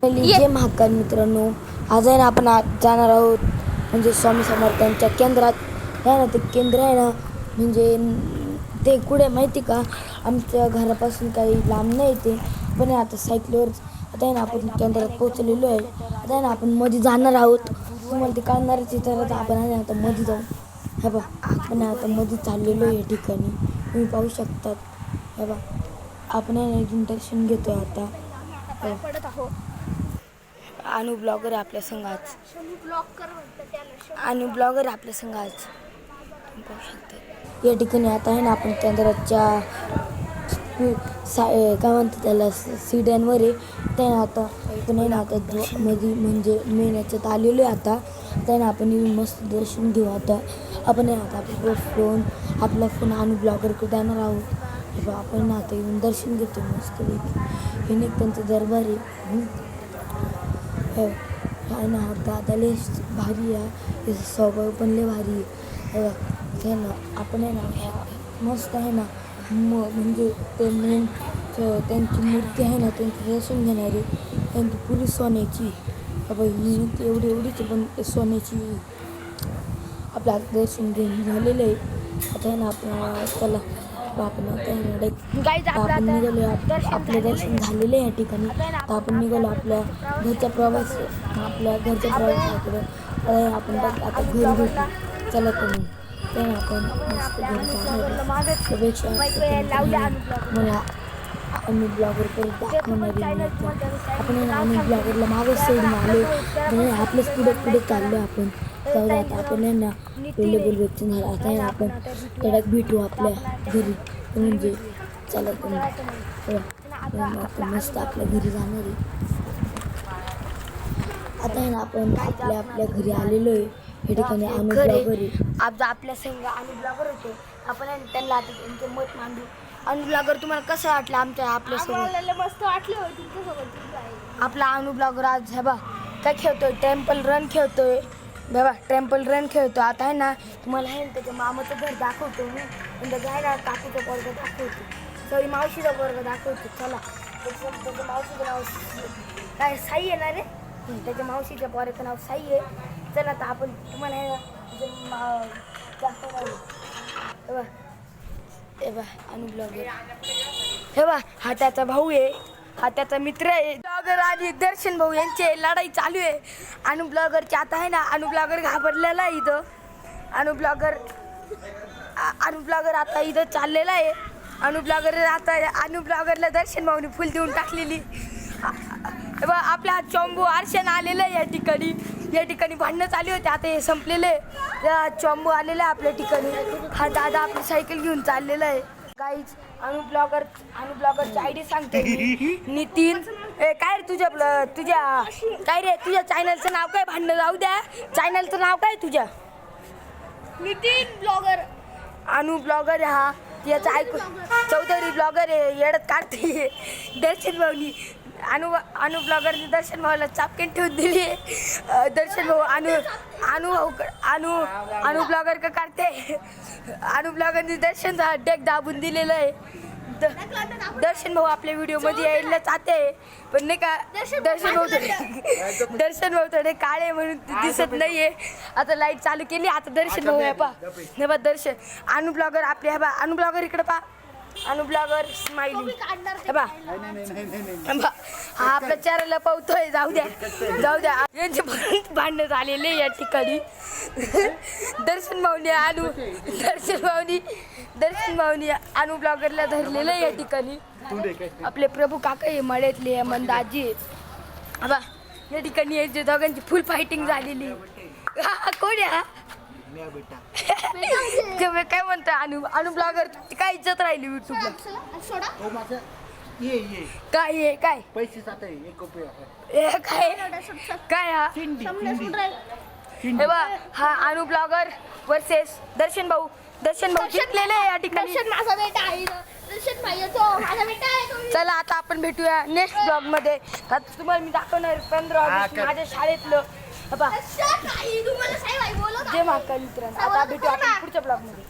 जय महाकाल मित्रांनो, आज आहे ना आपण जाणार आहोत म्हणजे स्वामी समर्थांच्या केंद्रात. आहे ना ते केंद्र आहे ना म्हणजे ते कुठे माहिती का, आमच्या घरापासून काही लांब नाही ते, पण आता सायकलीवर आता आहे ना आपण केंद्रात पोहोचलेलो आहे. आता आहे ना आपण मध्ये जाणार आहोत, तुम्हाला ते कळणारच आहे. तर आपण आहे ना आता मध्ये जाऊ. हे बा आपण आता मध्ये चाललेलो आहे या ठिकाणी, तुम्ही पाहू शकतात. हे बा आपण आहे ना इथून दर्शन घेतो आता. अनु ब्लॉगर आपल्या संघात आपल्या संघात पाहू शकता. या ठिकाणी आता आहे ना आपण केंद्राच्या काय म्हणतात त्याला सीड्यांवर आहे. ते आता आपण आहे ना आता मध्ये म्हणजे मेन याच्यात आलेलो आहे. आता आहे ना आपण येऊन मस्त दर्शन घेऊ. आता आपण आहे आता आपला फोन अनु ब्लॉगरकडे देणार आहोत. आपण आता येऊन दर्शन घेतो मस्त हे नाही त्यांचं दरबार आहे. आहे ना दादा लय भारी आहे, त्याचा स्वभाव पण लय भारी आहे ना. आपण आहे ना मस्त आहे ना म्हणजे ते मेन त्यांची मूर्ती आहे ना, त्यांची दर्शन घेणारी त्यांची पुरी सोन्याची. ही एवढीच पण सोन्याची. आपलं दर्शन घेऊन झालेलं आहे. आता आहे ना आपण चला आपण निघालो. आपलं दर्शन झालेलं आहे या ठिकाणी. तर आपण निघालो आपल्या घरच्या प्रवासाकडे. आपण आता घरी भेटू. चला तुम्ही तर आपण मस्त घरी जाणार. त्यापेक्षा मला अनु ब्लॉगर परत दाखवणार. आपण अनु ब्लॉगरला मागच सोडून आलो, आपल्याच पुढे चाललो आपण. जाऊ आता आपण आहे ना लेबल भेटून झालं. आता आहे आपण कडक भेटू आपल्या घरी. म्हणजे चला तुम्ही मस्त आपल्या घरी जाणार आहे. आता आहे ना आपण आपल्या घरी आलेलो आहे. या ठिकाणी अनु ब्लॉगर आहे. आपल्या संघ अनु ब्लॉगर होते. आपण त्यांना आता त्यांचे मत मांडू. अनु ब्लॉगर तुम्हाला कसं वाटलं आपल्यासोबत? मस्त वाटलं तुमच्यासोबत. आपला अनु ब्लॉगर आज हे बा काय खेळतोय, टेम्पल रन खेळतोय. बाबा टेम्पल रन खेळतो. आता आहे ना तुम्हाला आहे ना त्याच्या मामाचं घर दाखवतो मी, आणि त्याच्या आहे ना काकूचा पोरग दाखवतो, सॉरी मावशीचा पोरग दाखवतो. चला त्याच्या मावशीचं नाव काय साई आहे ना रे, त्याच्या मावशीच्या पोराचं नाव साई आहे. चला आता आपण तुम्हाला आहे ना हे बा अनु ब्लॉगर हे बा हा त्याचा भाऊ आहे, हा त्याचा मित्र आहे. ब्लॉगर आणि दर्शन भाऊ यांची लढाई चालू आहे अनु ब्लॉगरची. आता आहे ना अनु ब्लॉगर घाबरलेला आहे इथं. अनु ब्लॉगर आता इथं चाललेला आहे. अनु ब्लॉगरला दर्शन भाऊनी फुल देऊन टाकलेली. आपला चॉम्बू आरशन आलेलं आहे या ठिकाणी भांडणं चालू होते. आता हे संपलेले चॉम्बू आलेलं आहे आपल्या ठिकाणी. हा दादा आपली सायकल घेऊन चाललेला आहे. गाईज अनु ब्लॉगरची आयडी सांगते नितीन. काय रे तुझ्या काय रे तुझ्या चॅनलचं नाव काय? भांडणं जाऊ द्या, चॅनलचं नाव काय तुझ्या? नितीन ब्लॉगर. अनु ब्लॉगर हा याचा ऐकू चौधरी ब्लॉगर आहे. येडत काढते दर्शन भाऊनी. अनु ब्लॉगरने दर्शन भाऊला चापकेन ठेवून दिली. दर्शन भाऊ अनु ब्लॉगर का काढते. अनु ब्लॉगरने दर्शन डेक दाबून दिलेलं आहे. दर्शन भाऊ आपल्या व्हिडिओमध्ये यायला चाहते, पण नाही का दर्शन भाऊ थोडे काळे म्हणून दिसत नाहीये. आता लाईट चालू केली. आता दर्शन भाऊ आहे पा हे बा दर्शन अनु ब्लॉगर आपले. हे बा अनु ब्लॉगर इकडे पा. अनु ब्लॉगर स्माइली हे बा हा आपल्या चेहऱ्याला पावतोय. जाऊ द्या यांचे भांडण झालेले या ठिकाणी. दर्शन भाऊनी अनु ब्लॉगरला धरलेलं या ठिकाणी. आपले प्रभू काका हे मळ्यातले मंदाजी बा या ठिकाणी याच्या दोघांची फुल फायटिंग झालेली. कोण आहे काय म्हणतो अनु ब्लॉगर? काय इज्जत राहिली युट्यूबला? काय पैसे काय हे बा हा अनु ब्लॉगर वर्सेस दर्शन भाऊ जिंकलेले या ठिकाणी. माझा बेटा आहे. दर्शन भाई तो माझा बेटा आहे. चला आता आपण भेटूया नेक्स्ट ब्लॉग मध्ये. आता तुम्हाला मी दाखवणार 15 ऑगस्ट माझ्या शाळेतलं. जय महाकाल मित्रांनो, आता भेटूया आपण पुढच्या ब्लॉग मध्ये.